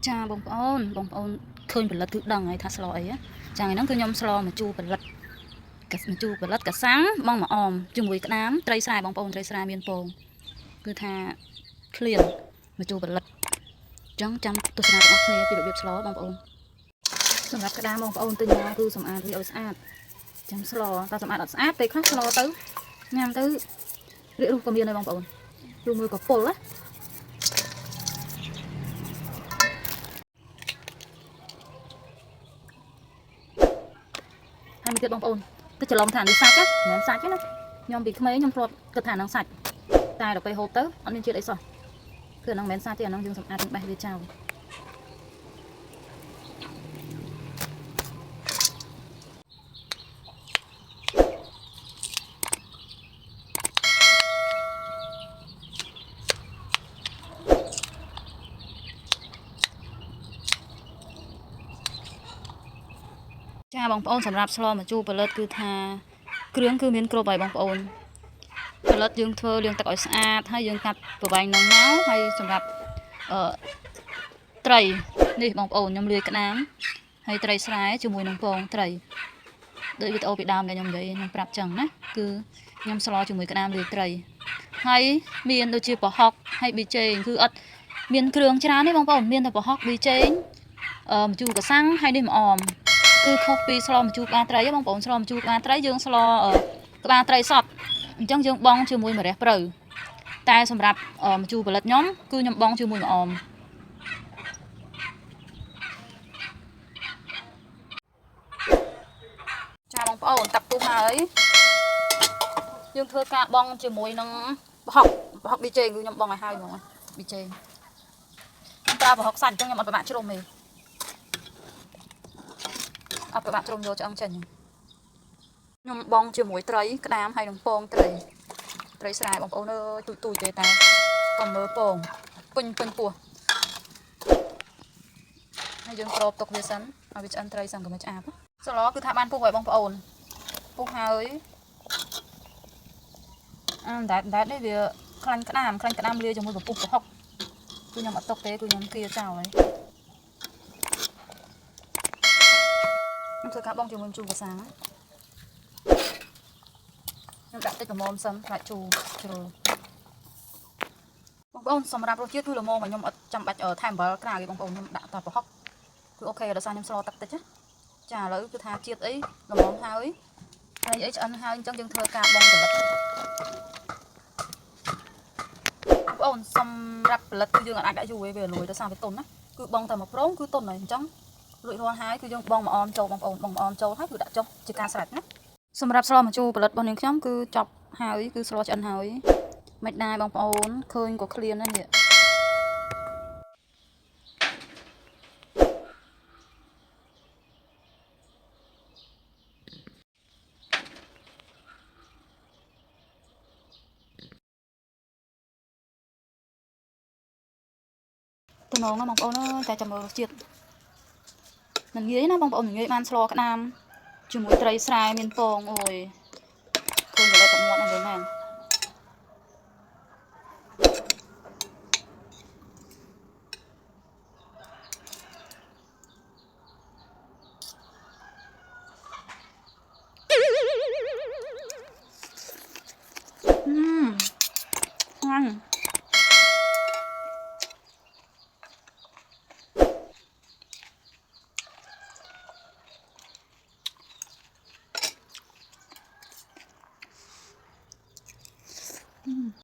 ចាបងប្អូនឃើញផលិតគឺដឹងហើយថាស្លអីចាថ្ងៃហ្នឹងគឺខ្ញុំស្លម្ជូរផលិតកាសាំងបងមកអមជាមួយក្តាមត្រីស្រែបងប្អូនត្រីស្រែមានពងគឺថាឃ្លានម្ជូរផលិតអញ្ចឹងចាំទស្សនារបស់គ្នាពីរបៀបស្លបងប្អូនសម្រាប់ក្តាមបងប្អូនទិញមកគឺសម្អាតវាឲ្យស្អាតចាំស្លតែសម្អាតអត់ស្អាតពេលខ្លះស្លទៅញ៉ាំទៅរាករូសក៏មានដែរបងប្អូនឬមួយក៏ពុលណាហើយមួយទៀតបងប្អូនទៅច្រឡំថានេះសាច់មិនមែនសាច់ទេណាខ្ញុំពីក្មេងខ្ញុំធ្លាប់គិតថានឹងសាច់តែដល់ពេលហូបទៅអត់មានជាតិអីសោះគឺអានឹងមិនមែនសាច់ទេអានឹងយើងសម្អាតបេះវាចោលចាបងប្អូនសម្រាប់ស្លម្ជូរផលិតគឺថាគ្រឿងគឺមានគ្រប់ហើយបងប្អូនផលិតយើងធ្វើលាងទឹកឲ្យស្អាតហើយយើងកាត់ប្រវែងនឹងមកហើយសម្រាប់ត្រីនេះបងប្អូនខ្ញុំលាយក្តាមហើយត្រីស្រែជាមួយនឹងពងត្រីដូចវីដេអូពីដើមដែលខ្ញុំនិយាយខ្ញុំប្រាប់ចឹងណាគឺខ្ញុំស្លជាមួយក្តាមលាយត្រីហើយមានដូចជាប្រហុកហើយប៊ីចេងគឺអត់មានគ្រឿងច្រើនទេបងប្អូនមានតែប្រហុកប៊ីចេងម្ជូរកាសាំងហើយនេះម្អមគឺខុសពីស្លម្ជូរក្បាលត្រីបងប្អូនស្លម្ជូរក្បាលត្រីយើងស្លក្បាលត្រីសតអញ្ចឹងយើងបង់ជាមួយម្រះព្រៅតែសម្រាប់ម្ជូរផលិតខ្ញុំគឺខ្ញុំបង់ជាមួយម្អមចាបងប្អូនតាប់ពុះហើយយើងធ្វើការបង់ជាមួយនឹងប្រហុកប៊ីចេងគឺខ្ញុំបង់ឲ្យហើយហ្មងប៊ីចេងប្រើប្រហុកសាច់អញ្ចឹងខ្ញុំអត់ប្របាក់ជ្រុំទេអត់ប្របាក់ជ្រុំយកឆ្អឹងចេញខ្ញុំបងជាមួយត្រីក្តាមហើយនឹងពងត្រីស្រែបងប្អូនអើយទូចទេតែកុំមើលពងពេញពោះហើយយើងក្របទុកវាសិនឲ្យវាឆ្អិនត្រីសិនកុំឲ្យឆ្អាបស្លគឺថាបានពុះហើយបងប្អូនពុះហើយតែនេះវាខ្លាញ់ក្តាមលាយជាមួយពពុះប្រហុកគឺខ្ញុំអត់ទុកទេគឺខ្ញុំគៀចោលហើយខ្ញុំធ្វើការបងជាមួយជូរកាសាំងខ្ញុំដាក់តិចល្មមសិនខ្លាចជូរជ្រុលបងប្អូនសម្រាប់រសជាតិគឺល្មមខ្ញុំអត់ចាំបាច់ថែមអំបិលក្រៅទេបងប្អូនខ្ញុំដាក់តែប្រហុកគឺអូខេដោយសារខ្ញុំស្លទឹកតិចណាចាឥឡូវគឺថាជាតិអីល្មមហើយហើយអីឆ្អិនហើយអញ្ចឹងយើងធ្វើការបងផលិតបងប្អូនសម្រាប់ផលិតគឺយើងអាចដាក់យូរទេវាលួយដោយសារវាទុនណាគឺបងតែមួយប្រងគឺទុនហើយអញ្ចឹងរួចរាល់ហើយគឺយើងបងម្អមចូលបងប្អូនបងម្អមចូលហើយគឺដាក់ចុះជាការស្រេចណាសម្រាប់ស្លម្ជូរផលិតរបស់នាងខ្ញុំគឺចប់ហើយគឺស្លឆ្អិនហើយមិនដែរបងប្អូនឃើញក៏ឃ្លានដែរនេះទំនងណាបងប្អូនអើយតែចាំមើលរសជាតិមិនងាយណាបងប្អូនមិនងាយបានស្លក្តាមជាមួយត្រីស្រែមានពងអូយឃើញតែតែមាត់ហ្នឹងមែនឆ្ងាញ់